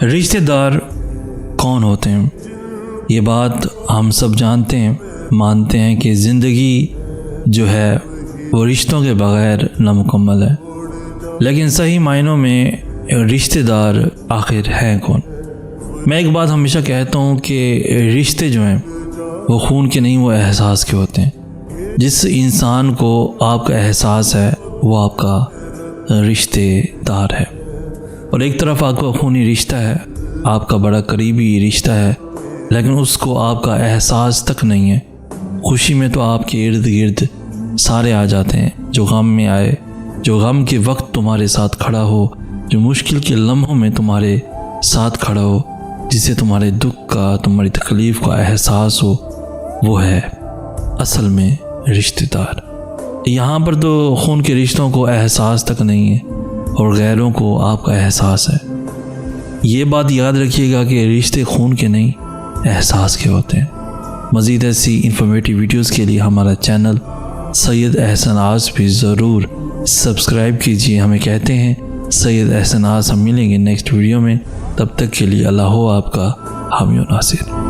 रिश्तेदार कौन होते हैं? ये बात हम सब जानते हैं, मानते हैं कि ज़िंदगी जो है वो रिश्तों के बग़ैर नामुकम्मल है। लेकिन सही मायनों में रिश्तेदार आखिर हैं कौन? मैं एक बात हमेशा कहता हूँ कि रिश्ते जो हैं वो खून के नहीं, वो एहसास के होते हैं। जिस इंसान को आपका एहसास है वो आपका रिश्तेदार है। और एक तरफ आपका खूनी रिश्ता है, आपका बड़ा करीबी रिश्ता है, लेकिन उसको आपका एहसास तक नहीं है। खुशी में तो आपके इर्द गिर्द सारे आ जाते हैं, जो गम में आए, जो गम के वक्त तुम्हारे साथ खड़ा हो, जो मुश्किल के लम्हों में तुम्हारे साथ खड़ा हो, जिसे तुम्हारे दुख का, तुम्हारी तकलीफ़ का एहसास हो, वो है असल में रिश्तेदार। यहाँ पर तो खून के रिश्तों को एहसास तक नहीं है और गैरों को आपका एहसास है। ये बात याद रखिएगा कि रिश्ते खून के नहीं, एहसास के होते हैं। मज़ीद ऐसी इंफॉर्मेटिव वीडियोस के लिए हमारा चैनल सैयद एहसन आस भी ज़रूर सब्सक्राइब कीजिए। हमें कहते हैं सैयद एहसन आस। हम मिलेंगे नेक्स्ट वीडियो में, तब तक के लिए अल्लाह हो आपका हामी और नासिर।